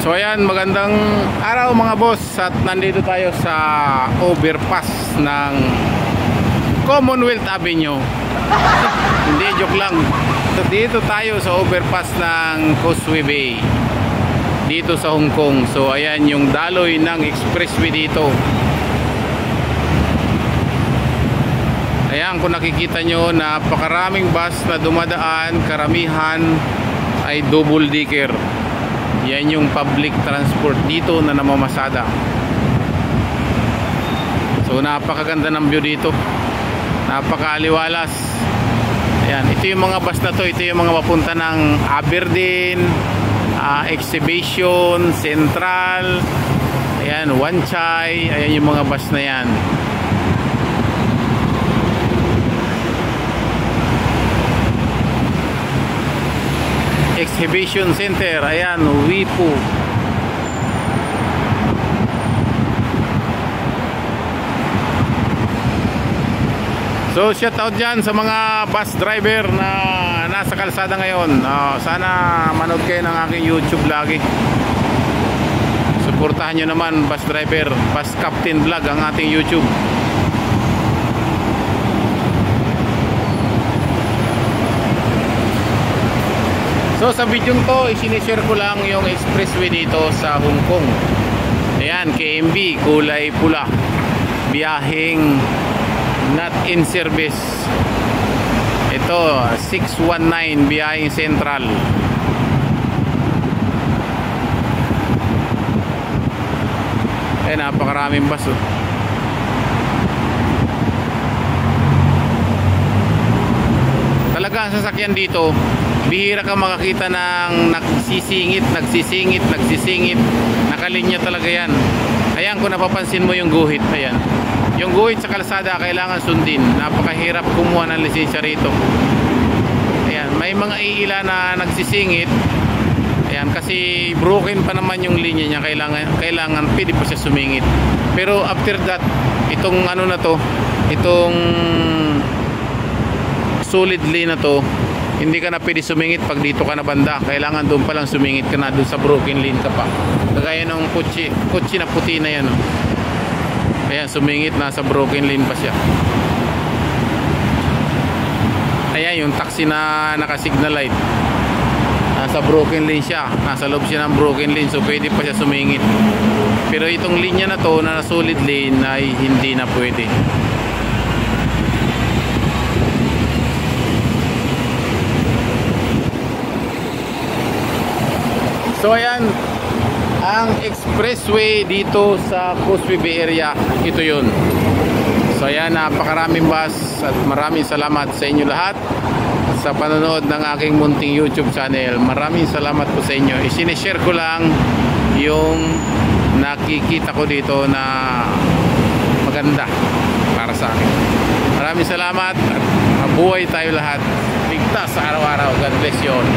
So ayan, magandang araw mga boss. At nandito tayo sa overpass ng Commonwealth Avenue. Hindi, joke lang. So, dito tayo sa overpass ng Causeway Bay, dito sa Hong Kong. So ayan yung daloy ng expressway dito. Ayan, kung nakikita nyo, napakaraming bus na dumadaan. Karamihan ay double decker. Yan yung public transport dito na namamasada. So napakaganda ng view dito, napakaaliwalas. Ayan, ito yung mga bus na to. Ito yung mga papunta ng Aberdeen, Exhibition, Central, ayan, Wan Chai. Ayan yung mga bus na yan. Exhibition Center, ayan, Wipo. So shout out dyan sa mga bus driver na nasa kalsada ngayon. Sana manood kayo ng aking YouTube lagi. Suportahan nyo naman, bus driver, bus captain vlog, ang ating YouTube. So sa video ko, isinishare ko lang yung expressway dito sa Hong Kong. Ayan, KMB, kulay pula, biyaheng not in service. Ito 619, biyaheng Central. Ayan, napakaraming bus oh. Talaga ang sasakyan dito, bihira ka makakita ng nagsisingit. Nakalinya talaga yan. Ayan, kung napapansin mo yung guhit, ayan, yung guhit sa kalsada kailangan sundin. Napakahirap kumuha ng lisensya rito. Ayan, may mga iila na nagsisingit. Ayan, kasi broken pa naman yung linya niya. Kailangan pwede pa siya sumingit. Pero after that, itong ano na to, itong solid lane na to, hindi ka na pwede sumingit pag dito ka na banda. Kailangan doon pa lang sumingit ka na, doon sa broken lane ka pa. Kagaya ng kotse na puti na yan oh. Ayan, sumingit, nasa broken lane pa siya. Ayan, yung taxi na naka-signal light, nasa broken lane siya, nasa loob siya ng broken lane. So pwede pa siya sumingit. Pero itong linya na to na solid lane ay hindi na pwede. So ayan, ang expressway dito sa Causeway Bay area, ito yun. So ayan, napakaraming bus at maraming salamat sa inyo lahat sa panonood ng aking munting YouTube channel. Maraming salamat po sa inyo. Isinishare ko lang yung nakikita ko dito na maganda para sa akin. Maraming salamat at mabuhay tayo lahat. Ligtas sa araw-araw. God bless you all.